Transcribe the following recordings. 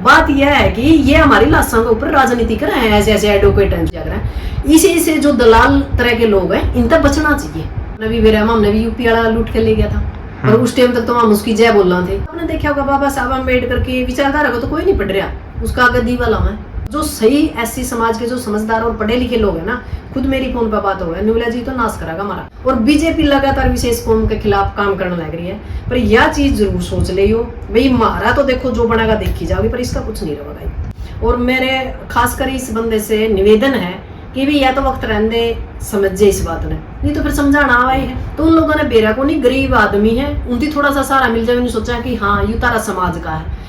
बात यह है कि ये हमारी लाशों के ऊपर राजनीति कर रहे हैं, ऐसे ऐसे एडवोकेट हैं। इसी से जो दलाल तरह के लोग हैं इन तक बचना चाहिए। नबी बेरहम हमने भी यूपी वाला लूट के ले गया था और उस टाइम तक तो हम उसकी जय बोल रहे थे। आपने देखा होगा बाबा साहब अम्बेडकर की विचारधारा को तो कोई नहीं पढ़ रहा, उसका आगे दीवाला है। जो सही ऐसी समाज के जो समझदार और पढ़े लिखे लोग हैं ना, खुद मेरी फोन पर बात हो गया, न्यूला जी तो नाश करेगा हमारा। और बीजेपी लगातार विशेष कौम के खिलाफ काम करने लग रही है। पर यह चीज जरूर सोच ले हो भाई, हमारा तो देखो जो बनेगा देखी जाओगी, पर इसका कुछ नहीं रहेगा। और मेरे खासकर इस बंदे से निवेदन है कि भी या तो वक्त रहने समझे इस बात ने, नहीं तो फिर समझाना आवा ही है। तो उन लोगों ने बेरा को नहीं, गरीब आदमी है, उनकी थोड़ा सा सहारा मिल जाए, उन्होंने सोचा कि हाँ यू तारा समाज का है।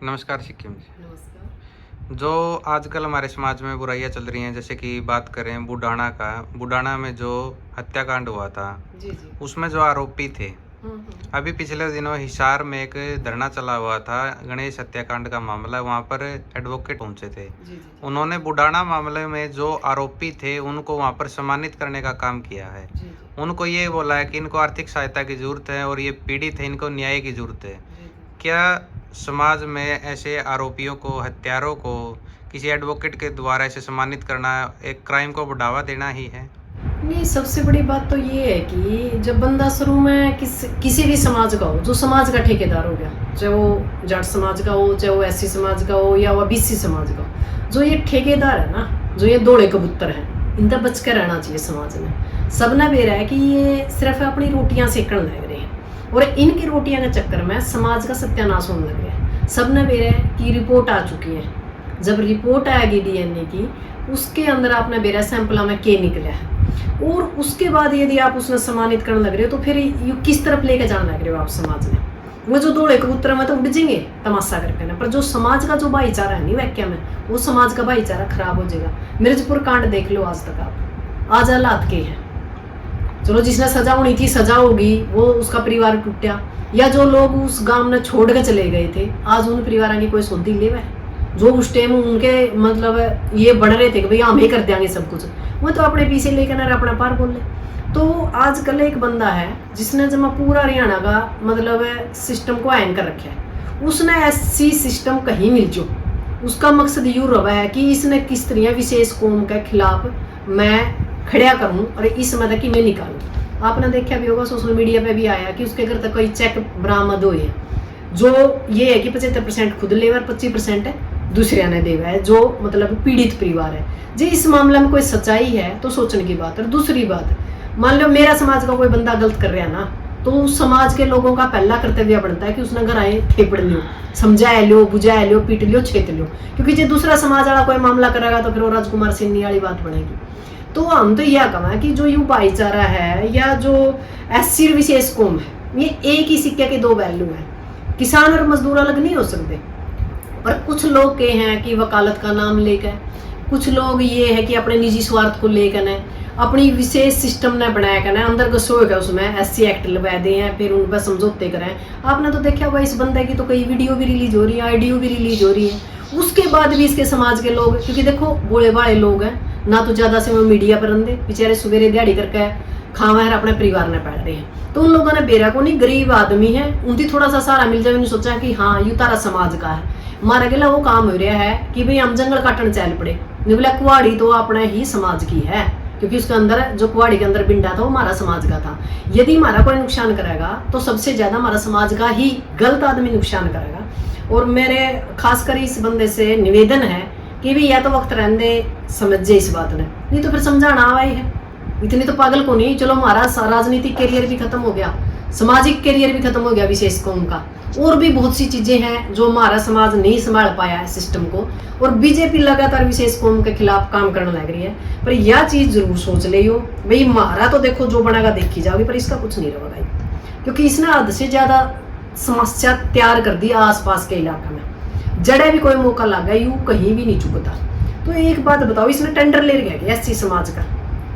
नमस्कार सिक्किम जी। जो आजकल हमारे समाज में बुराइयां चल रही हैं, जैसे कि बात करें बुडाना में जो हत्याकांड हुआ था, जी। उसमें जो आरोपी थे, अभी पिछले दिनों हिसार में एक धरना चला हुआ था, गणेश हत्याकांड का मामला, वहां पर एडवोकेट पहुंचे थे। उन्होंने बुडाना मामले में जो आरोपी थे उनको वहां पर सम्मानित करने का काम किया है। उनको ये बोला है कि इनको आर्थिक सहायता की जरूरत है और ये पीड़ित है, इनको न्याय की जरूरत है। क्या समाज में ऐसे आरोपियों को, हत्यारों को किसी एडवोकेट के द्वारा ऐसे सम्मानित करना एक क्राइम को बढ़ावा देना ही है? नहीं, सबसे बड़ी बात तो ये है कि जब बंदा शुरू में किसी भी समाज का हो, जो समाज का ठेकेदार हो गया, चाहे वो जाट समाज का हो, चाहे वो एससी समाज का हो या वो बीसी समाज का हो, जो ये ठेकेदार है ना, जो ये दौड़े कबूतर हैं, इनका बच कर रहना चाहिए समाज में। सबने बेरा है कि ये सिर्फ अपनी रोटियां सेकने लग रहे हैं और इनकी रोटियां के चक्कर में समाज का सत्यानाश होने लग गया है। सबने बेरा है कि रिपोर्ट आ चुकी है, जब रिपोर्ट आएगी डीएनए की, उसके अंदर आपने बेरा सैंपल में के निकला है और उसके बाद यदि आप उसने सम्मानित करने लग रहे हो तो फिर यू किस तरफ लेके जाने लग रहे हो आप समाज में। वो जो दौड़े कबूतर में तो उड़ जाएंगे तमाशा करके ना, पर जो समाज का जो भाईचारा है नहीं वाक्य में, वो समाज का भाईचारा खराब हो जाएगा। मिर्जपुर कांड देख लो आज तक आप, आज हालात के हैं। चलो जिसने सजा होनी थी सजा होगी, वो उसका परिवार टूटा, या जो लोग उस गांव में छोड़ के चले गए थे, आज उन परिवारों की कोई सुधि ले है। जो उस टाइम उनके मतलब ये बढ़ रहे थे कि भाई हम ही कर देंगे सब कुछ, वो तो अपने पीछे लेकर ना अपना पार बोल ले। तो आजकल एक बंदा है जिसने जब पूरा हरियाणा का मतलब सिस्टम को आयन कर रखा है, उसने ऐसी सिस्टम कहीं मिल जो, उसका मकसद यूँ रहा है कि इसने किस तरह विशेष कौम के खिलाफ मैं खड़ा करूं और इस मदद की मैं निकालूं। आपने देखा भी होगा, सोशल मीडिया पे भी आया कि उसके घर तक कई चेक बरामद हुए हैं, जो ये है कि 75% खुद ले और 25% दूसरे ने देवा है, जो मतलब पीड़ित परिवार है जी। इस मामले में कोई सच्चाई है तो सोचने की बात है। और दूसरी बात, मान लो मेरा समाज का कोई बंदा गलत कर रहा है ना, तो समाज के लोगों का पहला कर्तव्य बनता है कि उसने घर आए थेपड़ लियो, समझा लो, बुझा लो, पीट लियो, छेत लियो। क्योंकि जो दूसरा समाज वाला कोई मामला करेगा तो फिर वो राजकुमार सिन्नी वाली बात बनेगी। तो हम तो यह कहा कि जो यू भाईचारा है या जो एससी विशेष कौम है, ये एक ही सिक्के के दो पहलू है। किसान और मजदूर अलग नहीं हो सकते। पर कुछ लोग के हैं कि वकालत का नाम लेकर, कुछ लोग ये है कि अपने निजी स्वार्थ को लेकर न अपनी विशेष सिस्टम ने बनाया करना, अंदर घुसो है उसमें एससी एक्ट लगा दे हैं, फिर उन पर समझौते कराएं। आपने तो देखा होगा इस बंदे की तो कई वीडियो भी रिलीज हो रही है, ऑडियो भी रिलीज हो रही है, उसके बाद भी इसके समाज के लोग, क्योंकि देखो बोले बाले लोग हैं ना, तो ज्यादा से वो मीडिया पर अंधे बेचारे सवेरे दिहाड़ी करके खावा है अपने परिवार ने पैड़ रहे हैं। तो उन लोगों ने बेरा को नहीं, गरीब आदमी है, उनकी थोड़ा सा सहारा मिल जाए, उन्होंने सोचा कि हाँ यू तारा समाज का है। हमारा अगला वो काम हो रहा है कि भाई हम जंगल काटने चल पड़े, बोला कुआड़ी तो अपने ही समाज की है, क्योंकि उसके अंदर जो कुआड़ी के अंदर बिंडा था वो हमारा समाज का था। यदि हमारा कोई नुकसान करेगा तो सबसे ज्यादा हमारा समाज का ही गलत आदमी नुकसान करेगा। और मेरे खासकर इस बंदे से निवेदन है कि भी या तो वक्त रहने समझे इस बात ने, नहीं तो फिर समझाना आवा ही है। इतनी तो पागल को नहीं। चलो हमारा राजनीतिक करियर भी खत्म हो गया, सामाजिक करियर भी खत्म हो गया विशेष कौम का, और भी बहुत सी चीजें हैं जो हमारा समाज नहीं संभाल पाया है सिस्टम को। और बीजेपी लगातार विशेष कौम के खिलाफ काम करने लग रही है। पर यह चीज जरूर सोच ले हो भाई, हमारा तो देखो जो बनेगा देखी जाओगी, पर इसका कुछ नहीं रहेगा, क्योंकि इसने हद से ज्यादा समस्या तैयार कर दी आसपास के इलाके में। जड़े भी कोई मौका लगा यूं कहीं भी नहीं चुकता। तो एक बात बताओ, इसने टेंडर ले गया एससी समाज का,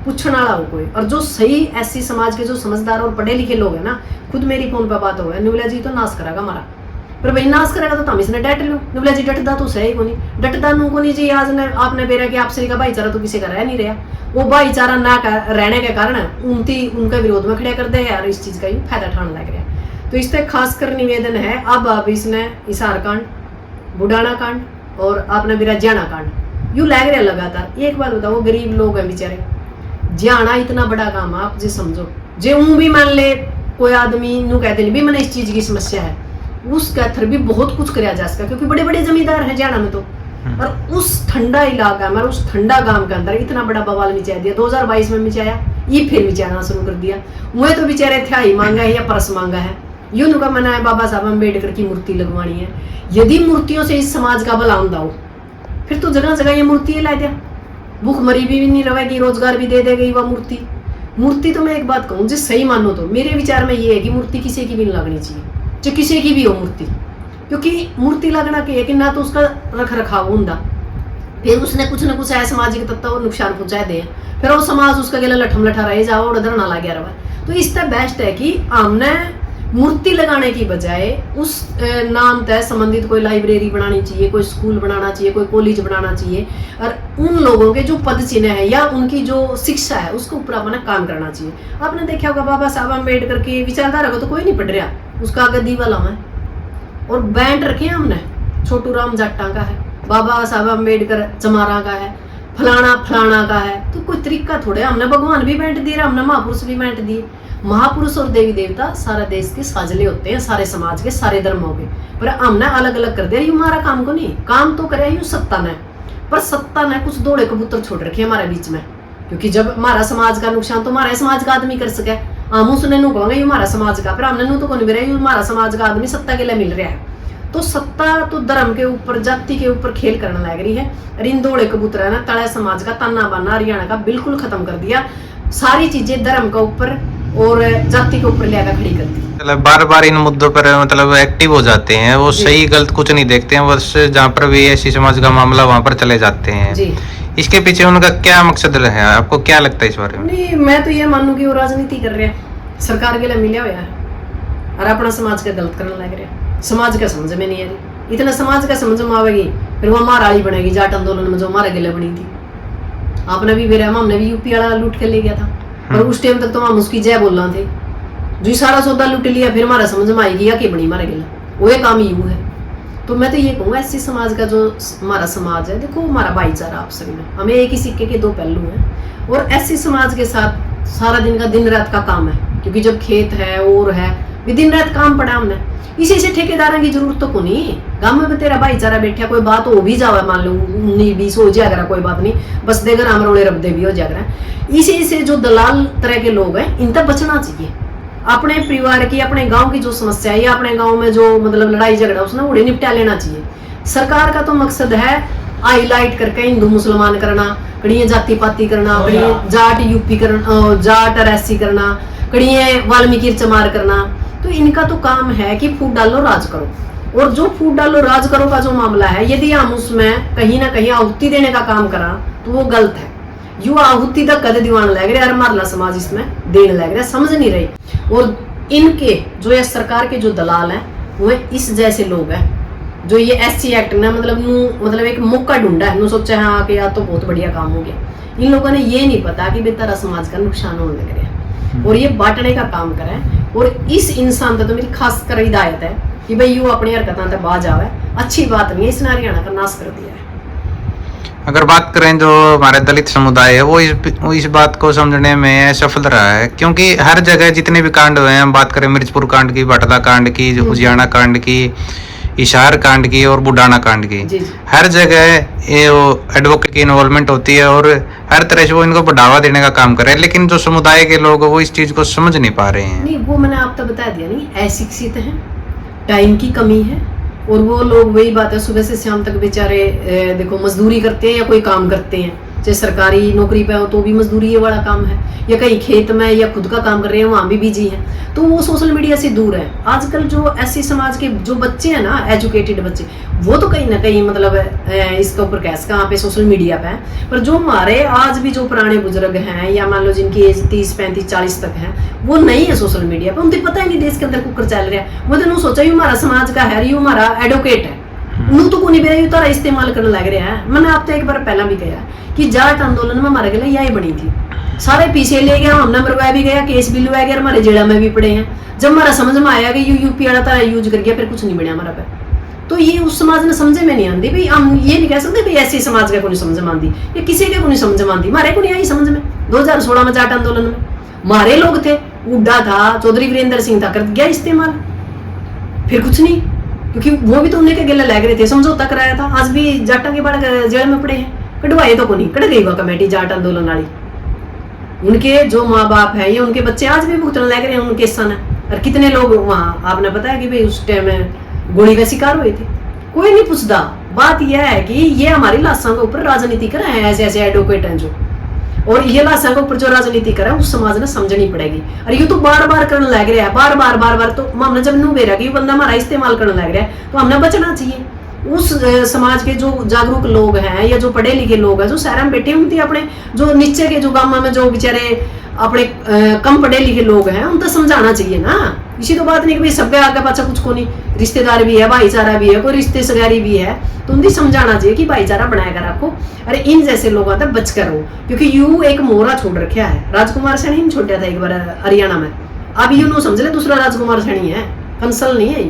पूछने वाला हो कोई? और जो सही एससी समाज के जो समझदार और पढ़े लिखे लोग हैं ना, खुद मेरी फोन पर बात हो गया, न्यूला जी तो नाश करेगा हमारा। पर भाई नाश करेगा तो हम इसने डट लो, न्यूला जी डटदा तो सही को नहीं, डटदा नू को नहीं जी। आज ने आपने बेरा कि आपसे का भाईचारा तो किसी का रह नहीं रहा, वो भाईचारा ना रहने के कारण उनके विरोध में खड़ा कर दे यार, इस चीज का ही फायदा उठाने लग रहा है। तो इस पर खासकर निवेदन है, अब इसने हिसार कांड बुडाना कांड और आपने मेरा जाना कांड यूं लग रहा लगातार। एक बात बताओ, गरीब लोग हैं बेचारे, जाना इतना बड़ा काम है, आप जी समझो जे ऊं भी मान ले कोई आदमी नू कहते नहीं भी मैंने इस चीज की समस्या है, उसका थर भी बहुत कुछ कराया जा सका, क्योंकि बड़े बड़े जमींदार हैं जाना में तो। और उस ठंडा इलाका में, उस ठंडा गांव के अंदर इतना बड़ा बवाल मचा दिया। 2022 में मचाया, ये फिर मचाना शुरू कर दिया। वह तो बेचारे थ्याई मांगा है या परस मांगा है, यूं का मना है बाबा साहब अम्बेडकर की मूर्ति लगवानी है। यदि मूर्तियों से इस समाज का भला होता हो, फिर तो जगह जगह ये मूर्ति ला दिया, भूखमरी भी नहीं रहेगी, रोजगार भी दे देगी वह मूर्ति। मूर्ति तो मैं एक बात कहूँ, जिस सही मानो तो मेरे विचार में ये है कि मूर्ति किसी की भी नहीं लगनी चाहिए, चाहे किसी की भी हो मूर्ति, क्योंकि मूर्ति लगना क्या है कि ना तो उसका रख रखाव होता, फिर उसने कुछ ना कुछ ऐसा सामाजिक तत्व और नुकसान पहुंचा दे, फिर वो समाज उसका गला लठम लठा रहे जाओ और धरना लग गया रहा। तो इससे बेस्ट है कि हमने मूर्ति लगाने की बजाय उस नाम तय संबंधित कोई लाइब्रेरी बनानी चाहिए, कोई स्कूल बनाना चाहिए, कोई कॉलेज बनाना चाहिए, और उन लोगों के जो पद चिन्ह है या उनकी जो शिक्षा है उसके ऊपर अपना काम करना चाहिए। आपने देखा होगा बाबा साहब अम्बेडकर की विचारधारा को तो कोई नहीं पढ़ रहा, उसका आगे दीवाला है और बैंड रखे हैं हमने, छोटू राम जाट्टा का है, बाबा साहब अम्बेडकर चमारा का है, फलाना फलाना का है। तो कोई तरीका थोड़े, हमने भगवान भी बैंट दिए, हमने महापुरुष भी बैंट दिए। महापुरुष और देवी देवता सारा देश के साजले होते हैं, सारे समाज के, सारे धर्मों के, पर हमने अलग अलग कर दिया। यू हमारा काम को नहीं, काम तो करे यू सत्ता ने, पर सत्ता ने कुछ दौड़े कबूतर छोड़ रखे हमारे बीच में, क्योंकि जब हमारा समाज का नुकसान तो हमारे समाज का आदमी कर सके, हम उसने नू कहोगे यू हमारा समाज का, पर हमने नू तो कौन मिल रहा है, यू हमारा समाज का आदमी सत्ता के लिए मिल रहा है। तो सत्ता तो धर्म के ऊपर, जाति के ऊपर खेल करने लग रही है। और इन दौड़े कबूतर ने तड़ा समाज का ताना बाना हरियाणा का बिल्कुल खत्म कर दिया, सारी चीजें धर्म के ऊपर और जाति के ऊपर लेकर खड़ी कर दी। मतलब बार बार इन मुद्दों पर मतलब एक्टिव हो जाते हैं, वो सही गलत कुछ नहीं देखते हैं, बस जहाँ पर भी ऐसी समाज का मामला वहाँ पर चले जाते हैं जी। इसके पीछे उनका क्या मकसद है, आपको क्या लगता है इस बारे में? नहीं, मैं तो ये मानूं कि वो राजनीति कर रहे हैं, सरकार के लिए मिला हुआ है और अपना समाज का गलत करने लग रहे हैं। समाज का समझ में नहीं आ रही, इतना समाज का समझ में आवेगी फिर वो हमारा वाली बनेगी। जाट आंदोलन में जो हमारे गिले बनी थी, आपने भी मेरा हमने भी यूपी वाला लूट के ले गया था, और उस टाइम तक तो हम उसकी जय बोल रहे थे, जो सारा सौदा लूट लिया, फिर हमारा समझ में आएगी या कि बनी हमारे गिला, वो एक काम यूं है। तो मैं तो ये कहूँगा ऐसी समाज का जो हमारा समाज है, देखो हमारा भाईचारा आप सभी में, हमें एक ही सिक्के के दो पहलू हैं, और ऐसी समाज के साथ सारा दिन का दिन रात का काम है, क्योंकि जब खेत है और है भी दिन रात काम पड़ा हमने, इसी से ठेकेदारों की जरूरत तो को नहीं। गांव में तेरा भाईचारा बैठा, कोई बात हो भी जावे, मान लो 19-20 हो जाएगा, कोई बात नहीं, बस देकर हम रोड़े रबदे भी हो जाएगा। इसी से जो दलाल तरह के लोग हैं, इन तक बचना चाहिए। अपने परिवार की, अपने गांव की जो समस्या है या अपने गांव में जो मतलब लड़ाई झगड़ा उसने उड़े निपटा लेना चाहिए। सरकार का तो मकसद है हाईलाइट करके हिंदू मुसलमान करना, कड़िए जाति पाति करना, कड़िए जाट यूपी करना, जाट और एससी करना, कड़िए वाल्मीकि चमार करना। तो इनका तो काम है कि फूट डालो राज करो, और जो फूट डालो राज करो का जो मामला है, यदि हम उसमें कहीं ना कहीं आहुति देने का काम करा तो वो गलत है। यू आहुति तक कदे दीवान लग रहे, मारला समाज इसमें देने लग रहा, समझ नहीं रही। और इनके जो ये सरकार के जो दलाल हैं, वो इस जैसे लोग हैं जो ये SC एक्ट ने मतलब एक मौका ढूंढा है, सोचा हाँ कि यार तो बहुत बढ़िया काम हो गया। इन लोगों ने ये नहीं पता कि बेतारा समाज का नुकसान होने लग रहा है, और ये बांटने का काम करें। और इस इंसान तो मेरी खास कर हिदायत है कि भाई यू अपनी हरकतों से बाज आवे, अच्छी बात नहीं है, इसने हरियाणा का नाश कर दिया है। अगर बात करें जो हमारे दलित समुदाय है, वो इस बात को समझने में सफल रहा है, क्योंकि हर जगह जितने भी कांड हुए हैं, हम बात करें मिर्चपुर कांड की, बटला कांड की, उजियाना कांड की, हिसार कांड की और बुडाना कांड की, हर जगह ये एडवोकेट की इन्वॉल्वमेंट होती है और हर तरह से वो इनको बढ़ावा देने का काम कर रहे हैं, लेकिन जो समुदाय के लोग वो इस चीज को समझ नहीं पा रहे हैं। नहीं, वो मैंने आप तो बता दिया, नहीं अशिक्षित हैं, टाइम की कमी है, और वो लोग वही बात है सुबह से शाम तक बेचारे देखो मजदूरी करते हैं या कोई काम करते हैं, चाहे सरकारी नौकरी पे हो तो भी मजदूरी ये वाला काम है, या कहीं खेत में या खुद का काम कर रहे हैं वहाँ भी बिजी हैं, तो वो सोशल मीडिया से दूर है। आजकल जो ऐसी समाज के जो बच्चे हैं ना, एजुकेटेड बच्चे, वो तो कहीं ना कहीं मतलब इसके ऊपर कैसे कहाँ पे सोशल मीडिया पे है, पर जो हमारे आज भी जो पुराने बुजुर्ग हैं या मान लो जिनकी एज 30, 35, 40 तक है, वो नहीं है सोशल मीडिया पे, उनको पता ही नहीं देश के अंदर कुकर चल रहा है। वो तो सोचा हमारा समाज का है, यू हमारा एडवोकेट है, नू तो कोई भी तारा इस्तेमाल करने लग रहा है। मैंने आप तो एक बार पहला भी कहा कि जाट आंदोलन में हमारे गले यही बनी थी, सारे पीछे ले गया, हमने मरवाया भी गया, केस भी लुआ गया, हमारे जेड़ा में भी पड़े हैं। जब हमारा समझ में आया कि यूपी वाला तारा यूज कर गया, फिर कुछ नहीं बढ़िया हमारा पे। तो ये उस समाज ने समझे में नहीं आती भाई। हम ये नहीं कह सकते भाई ऐसी समाज का कोई समझ में आती, ये किसी के को नहीं समझ में आती। मारे को नहीं आई समझ में 2016 में जाट आंदोलन में मारे लोग थे, उड्डा था, चौधरी वीरेंद्र सिंह था, कर गया इस्तेमाल, फिर कुछ नहीं, क्योंकि वो भी तो उन्हें के गिले लग रहे थे, समझौता कराया था। आज भी जाटा के बाढ़ जेल में पड़े हैं, कटवाए तो को नहीं, कट गई वह कमेटी जाट आंदोलन वाली। उनके जो माँ बाप है या उनके बच्चे आज भी भुगतने लग रहे हैं उनके सन है। और कितने लोग वहां आपने पता है कि भाई उस टाइम गोली का शिकार हुए थे, कोई नहीं पूछता। बात यह है कि ये हमारी लाशों के ऊपर राजनीति कर रहे हैं ऐसे ऐसे एडवोकेट हैं जो, और ये लाशों के ऊपर जो राजनीति कर रहा है उस समाज ने समझनी पड़ेगी। और ये तो बार बार करने लग रहा है, बार बार तो हमने जब नू बेरा कि बंदा हमारा इस्तेमाल करने लग रहा है तो हमने बचना चाहिए। उस समाज के जो जागरूक लोग हैं या जो पढ़े लिखे लोग हैं जो शहर में बैठे होते अपने, जो नीचे के जो गांव में जो बेचारे अपने कम पढ़े लिखे लोग हैं उन तो समझाना चाहिए ना। इसी तो बात नहीं कि भाई सबके आगे पाछा कुछ को नहीं, रिश्तेदार भी है, भाईचारा भी है, कोई रिश्ते सगारी भी है, तो उन्हें समझाना चाहिए कि भाईचारा बनाकर रखो। अरे इन जैसे लोगों तक बच कर हो, क्योंकि यू एक मोहरा छोड़ रखा है। राजकुमार सैनी ने छोड़ा था एक बार हरियाणा में, अब यू नो समझ ले दूसरा राजकुमार सैनी है, कंसल नहीं है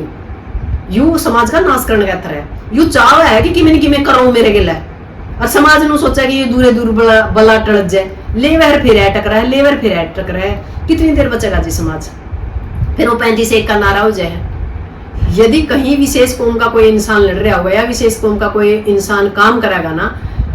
यू समाज का नाश करने का थर है। यू चाव है कि किमें किमें करो मेरे गिला, और समाज ने सोचा कि ये दूरे दूर बला टल जाए, लेवर फिर अटक रहा है, लेवर फिर अटक रहा है, कितनी देर बचेगा जी समाज। फिर वो 35-1 का नारा हो जाए। यदि कहीं विशेष कौम का कोई इंसान लड़ रहा होगा या विशेष कौम का कोई इंसान काम करेगा ना,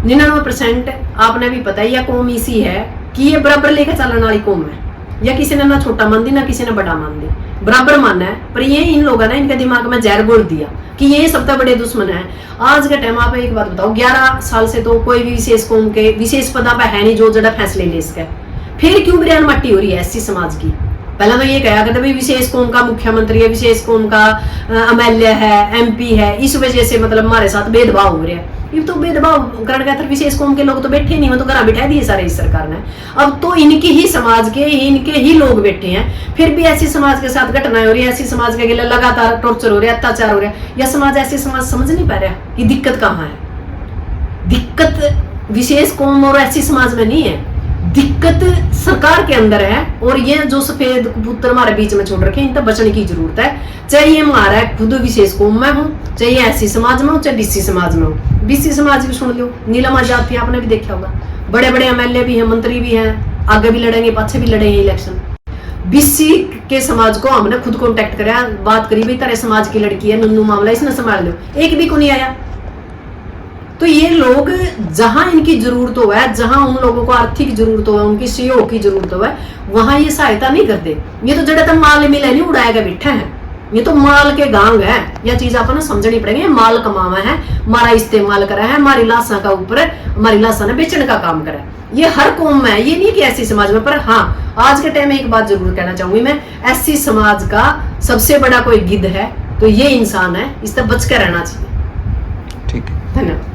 99% आपने भी पता है यह कौम इसी है कि ये बराबर लेकर चलने वाली कौम है, या किसी ने ना छोटा मान दी ना किसी ने बड़ा मान दी, बराबर मानना है। पर ये इन लोगों ने इनके दिमाग में जहर घोल दिया कि ये सबसे बड़े दुश्मन है। आज के टाइम आप एक बात बताओ, 11 साल से तो कोई भी विशेष कौम के विशेष पदा पर है नहीं जो जड़ा फैसले ले सके, फिर क्यों बिरयान मट्टी हो रही है ऐसी समाज की। पहले तो ये कहा करते भाई विशेष कौम का मुख्यमंत्री है, विशेष कौम का MLA है, MP है, इस वजह से मतलब हमारे साथ भेदभाव हो रहा है। ये तो भेदभाव करने का विशेष कौम के लोग तो बैठे नहीं, वो तो घर बिठा दिए सारे इस सरकार ने। अब तो इनके ही समाज के इनके ही लोग बैठे हैं, फिर भी ऐसी समाज के साथ घटनाएं हो रही है, ऐसी समाज के लिए लगातार टॉर्चर हो रहा है, अत्याचार हो रहा है। यह समाज ऐसी समाज समझ नहीं पा रहा कि दिक्कत कहाँ है। दिक्कत विशेष कौम और ऐसी समाज में नहीं है, दिक्कत सरकार के अंदर है। और ये जो सफेद कबूतर हमारे बीच में छोड़ रखे हैं, इन तक बचने की जरूरत है। चाहे ये हमारा खुद विशेष कौम में हो, चाहे ऐसी समाज में हो, चाहे BC समाज में हो। BC समाज भी सुन लो, नीलम आजाद थी, आपने भी देखा होगा, बड़े बड़े MLA भी हैं, मंत्री भी हैं, आगे भी लड़ेंगे पीछे भी लड़ेंगे इलेक्शन। BC के समाज को हमने खुद कॉन्टेक्ट कराया, बात करी भाई तेरे समाज की लड़की है, नन्नू मामला इसने संभाल लो, एक भी को नहीं आया। तो ये लोग जहां इनकी जरूरत हो है, जहां उन लोगों को आर्थिक जरूरत हो है, उनकी सहयोग की जरूरत हो है, वहां ये सहायता नहीं करते। ये तो जड़े तक माल मिले नहीं उड़ाएगा बैठा है, ये तो माल के गांग है। यह चीज आपने समझनी पड़ेगी। माल कमावा है, हमारा इस्तेमाल करा है, हमारी लाशा का ऊपर हमारी लाशा ने बेचने का काम करा है। ये हर कौम में है, ये नहीं कि ऐसी समाज में। पर हाँ, आज के टाइम में एक बात जरूर कहना चाहूंगी मैं, ऐसी समाज का सबसे बड़ा कोई गिद्ध है तो ये इंसान है, इससे बच कर रहना चाहिए। ठीक है, धन्यवाद।